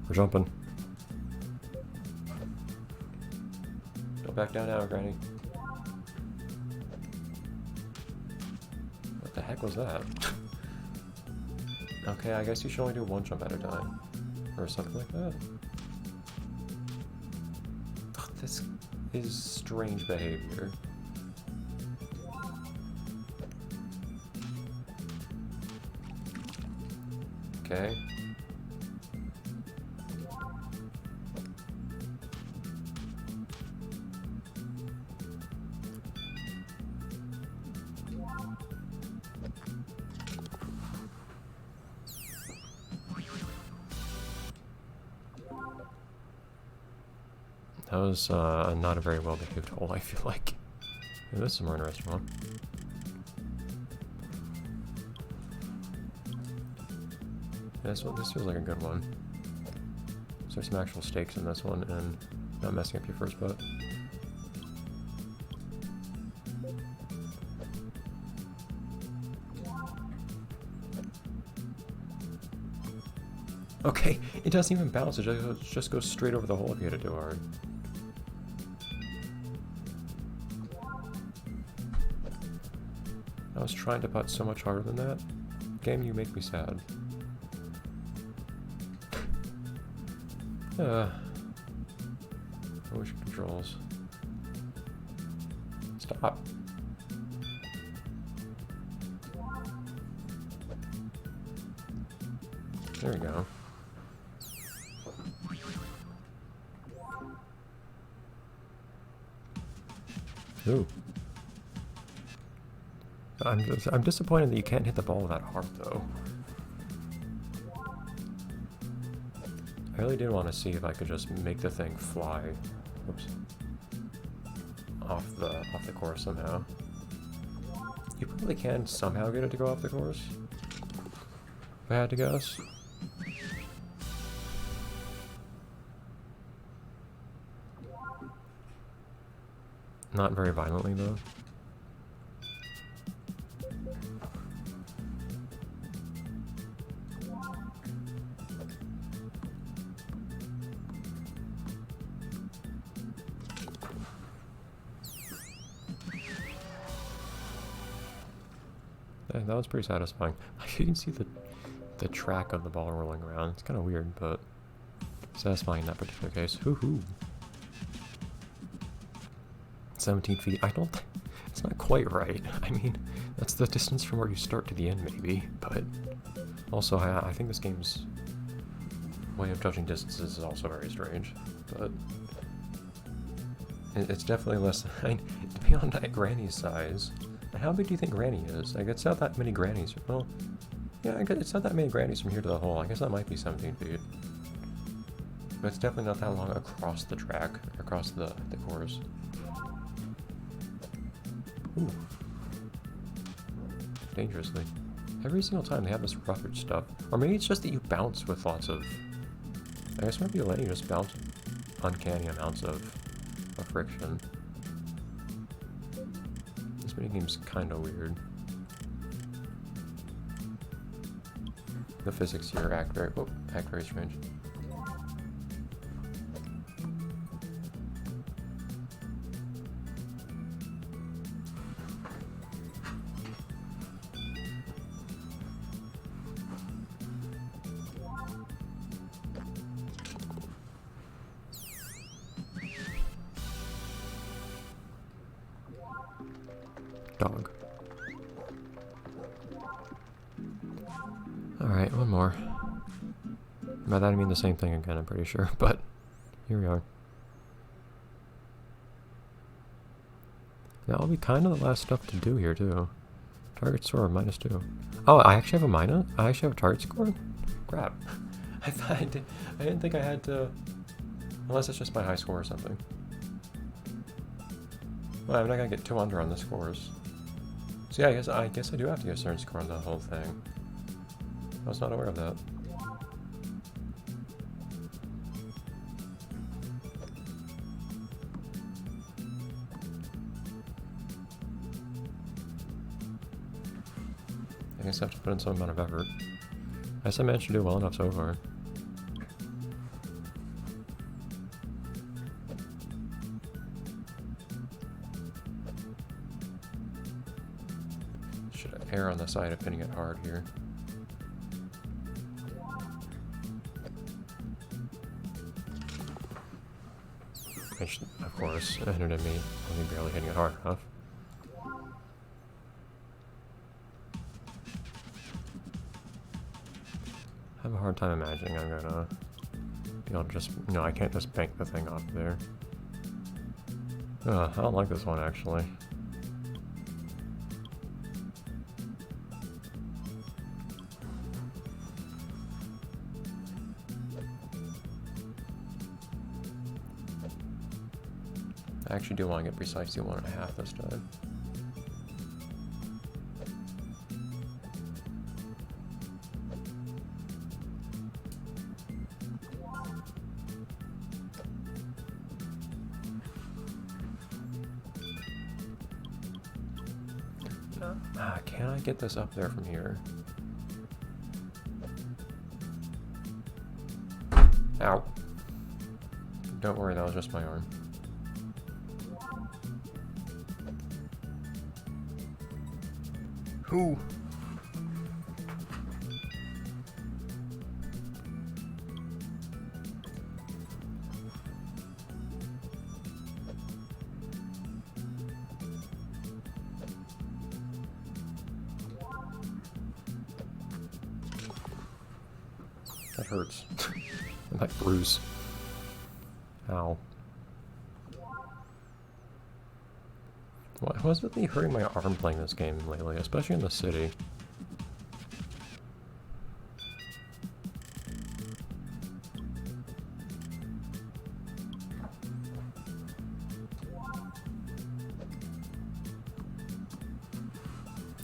We're jumping. Don't back down now, Granny. What the heck was that? Okay, I guess you should only do one jump at a time. Or something like that. Ugh, this is strange behavior. Okay. That was not a very well behaved hole, I feel like. Ooh, this is a more interesting one. This feels like a good one. So there's some actual stakes in this one and not messing up your first putt. Okay, it doesn't even bounce, it just goes straight over the hole if you hit it too hard. I was trying to putt so much harder than that. Game, you make me sad. Motion controls. Stop. There we go. Ooh. I'm disappointed that you can't hit the ball that hard though. I really did want to see if I could just make the thing fly, oops, off the course somehow. You probably can somehow get it to go off the course, if I had to guess. Not very violently though. That was pretty satisfying. You can see the track of the ball rolling around. It's kind of weird, but satisfying in that particular case. Hoo-hoo. 17 feet. I don't... It's not quite right. I mean, that's the distance from where you start to the end, maybe. But also, I think this game's way of judging distances is also very strange. But it's definitely less... I mean, depending on Granny's size... How big do you think Granny is? Like, it's not that many grannies. Well, yeah, I guess it's not that many grannies from here to the hole. I guess that might be 17 feet. But it's definitely not that long across the track, across the course. Ooh. Dangerously. Every single time they have this roughage stuff. Or maybe it's just that you bounce with lots of... I guess maybe letting you just bounce uncanny amounts of friction. This game's kind of weird. The physics here act very strange. Dog. Alright, one more. By that I mean the same thing again, I'm pretty sure, but here we are. That'll be kind of the last stuff to do here, too. Target score of -2. Oh, I actually have a I actually have a target score? Crap. I didn't think I had to... Unless it's just my high score or something. Well, I'm not gonna get 2 under on the scores. So yeah, I guess I do have to get a certain score on the whole thing. I was not aware of that. I guess I have to put in some amount of effort. I guess I managed to do well enough so far. Should err on the side of hitting it hard here. Which, of course, ended in me only barely hitting it hard enough. I have a hard time imagining I'm gonna be able to just... No, I can't just bank the thing off there. I don't like this one, actually. I actually do want to get precisely 1.5 this time. Can I get this up there from here? Ow. Don't worry, that was just my arm. Who? That hurts. I might bruise. Ow. Why was it hurting my arm playing this game lately, especially in the city?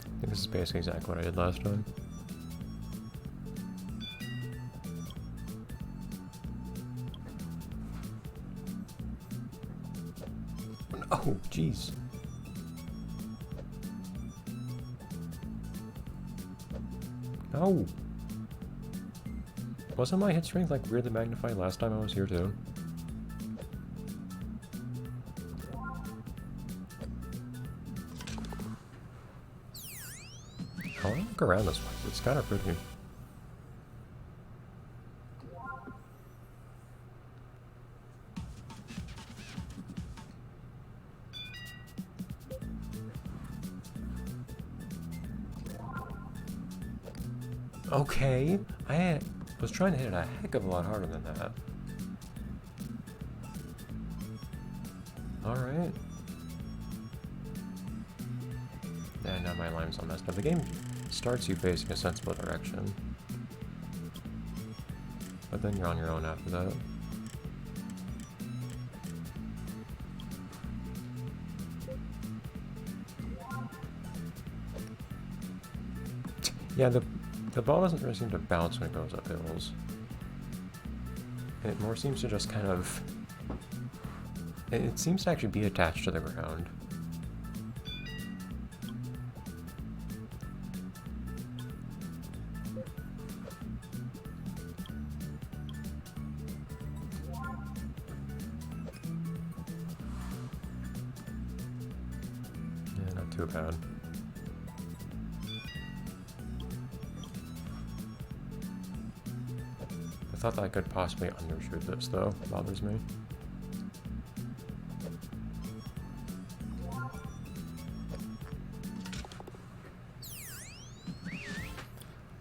I think this is basically exactly what I did last time. Oh, jeez. No! Wasn't my hit strength like weirdly magnified last time I was here too? I want to look around this place. It's kind of pretty. Okay, I was trying to hit it a heck of a lot harder than that. Alright. And now my lime's all messed up. The game starts you facing a sensible direction. But then you're on your own after that. Yeah, the ball doesn't really seem to bounce when it goes up hills. It more seems to just kind of... It seems to actually be attached to the ground. Yeah, not too bad. I thought that I could possibly undershoot this, though. It bothers me.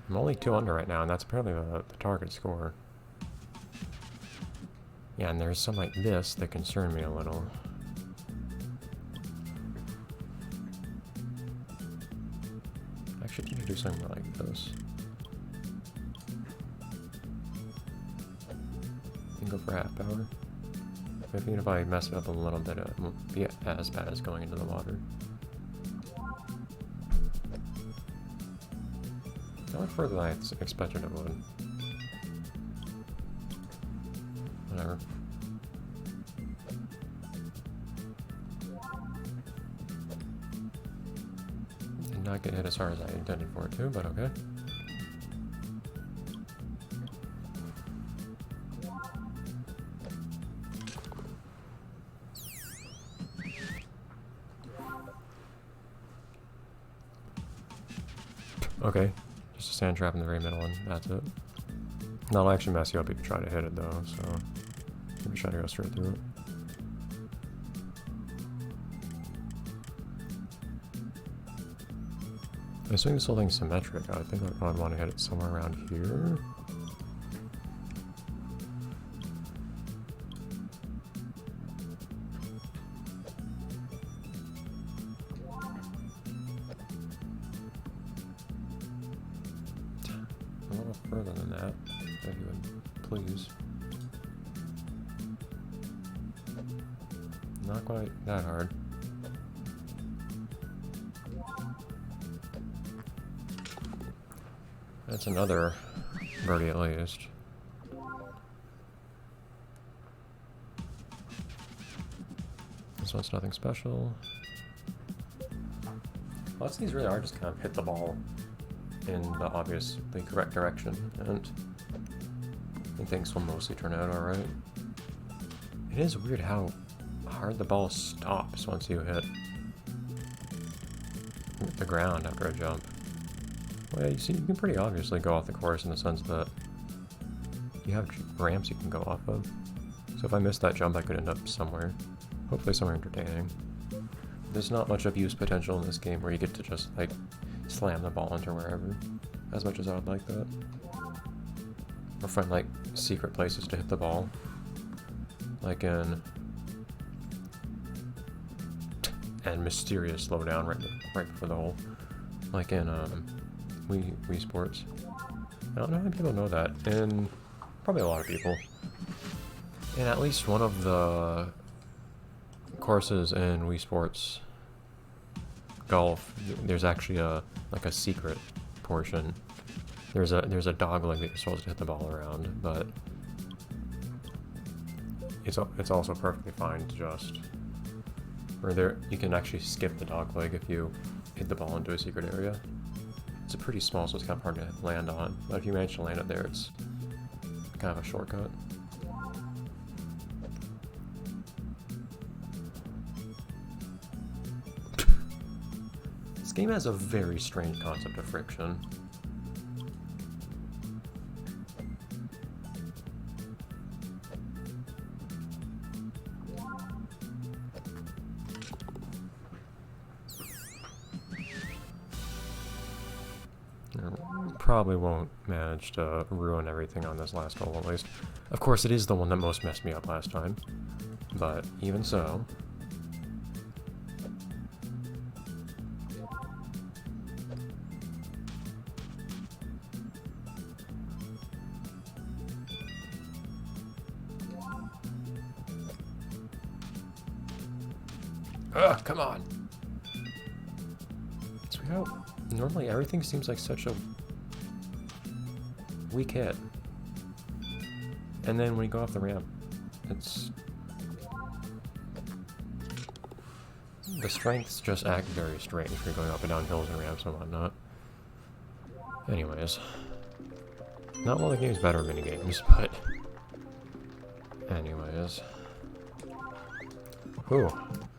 I'm only 2 under right now, and that's apparently the target score. Yeah, and there's some like this that concern me a little. Actually, I need to do something like this. Go for half power. Even if I mess it up a little bit, it won't be as bad as going into the water. That went further than I expected it would. Whatever. Did not get hit as hard as I intended for it to, but okay. Okay, just a sand trap in the very middle, and that's it. That'll actually mess you up if you try to hit it, though, so maybe try to go straight through it. I'm assuming this whole thing's symmetric. I think I'd want to hit it somewhere around here. A little further than that, if you would please. Not quite that hard. That's another birdie at least. This one's nothing special. Lots of these really are just kind of hit the ball in the obviously correct direction, and I think things will mostly turn out alright. It is weird how hard the ball stops once you hit the ground after a jump. Well, you see, you can pretty obviously go off the course in the sense that you have ramps you can go off of. So if I missed that jump, I could end up somewhere. Hopefully somewhere entertaining. There's not much abuse potential in this game where you get to just, like, slam the ball into wherever, as much as I would like that. Or find, like, secret places to hit the ball. Like in... and mysterious slowdown right before the hole. Like in, Wii Sports. I don't know how many people know that, and probably a lot of people. In at least one of the courses in Wii Sports Golf, there's actually a secret portion. There's a dog leg that you're supposed to hit the ball around, but it's also perfectly fine to just, or there you can actually skip the dog leg if you hit the ball into a secret area. It's pretty small, so it's kind of hard to land on, but if you manage to land it there, it's kind of a shortcut. This game has a very strange concept of friction. Probably won't manage to ruin everything on this last hole, at least. Of course, it is the one that most messed me up last time, but even so. Ugh, come on! So normally everything seems like such a weak hit, and then when you go off the ramp, the strengths just act very strange if you're going up and down hills and ramps and whatnot. Anyways, not one of the game's better minigames, but anyways. Whew.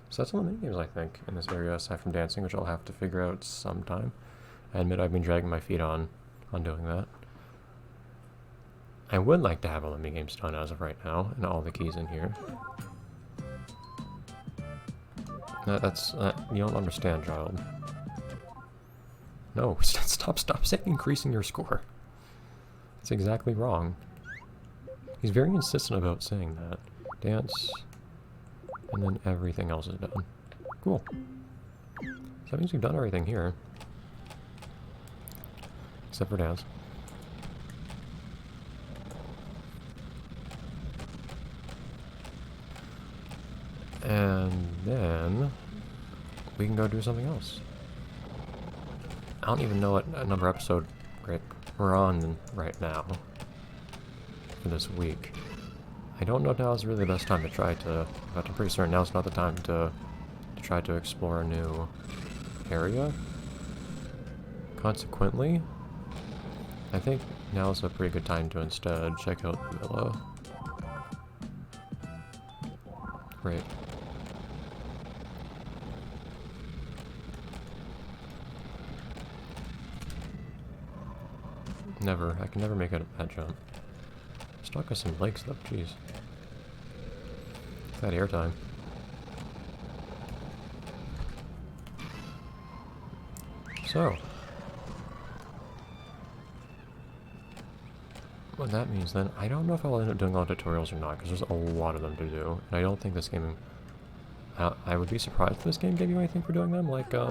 So that's all the minigames, I think, in this area, aside from dancing, which I'll have to figure out sometime. I admit I've been dragging my feet on doing that. I would like to have all the minigames done as of right now, and all the keys in here. You don't understand, child. No, stop saying increasing your score. It's exactly wrong. He's very insistent about saying that. Dance, and then everything else is done. Cool. So that means we've done everything here. Except for dance. And then we can go do something else. I don't even know what number episode we're on right now for this week. I don't know if now is really the best time to try to, but I'm pretty certain now's not the time to try to explore a new area. Consequently, I think now's a pretty good time to instead check out the villa. Great. Never. I can never make it that jump. Stuck with some legs though, jeez. That airtime. So. What that means then, I don't know if I'll end up doing a lot of tutorials or not, because there's a lot of them to do. And I don't think this game... I would be surprised if this game gave you anything for doing them, like the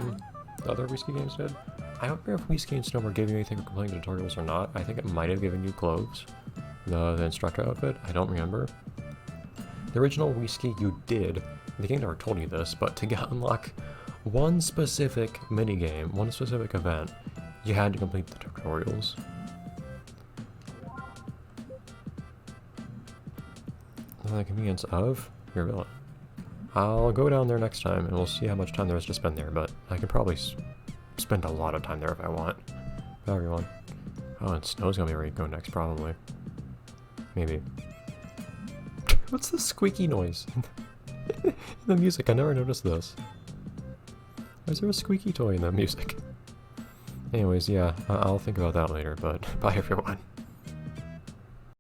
other Wii Ski games did. I don't remember if Wii Ski and Snowboard gave you anything for completing the tutorials or not. I think it might have given you clothes. The instructor outfit, I don't remember. The original Wii Ski you did. The game never told you this, but to unlock one specific minigame, one specific event, you had to complete the tutorials. The convenience of your villain. I'll go down there next time and we'll see how much time there is to spend there, but I can probably spend a lot of time there if I want. Bye everyone. Oh, and snow's gonna be ready to go next, probably. Maybe. What's the squeaky noise? In the music, I never noticed this. Why is there a squeaky toy in the music? Anyways, yeah, I'll think about that later, but bye everyone.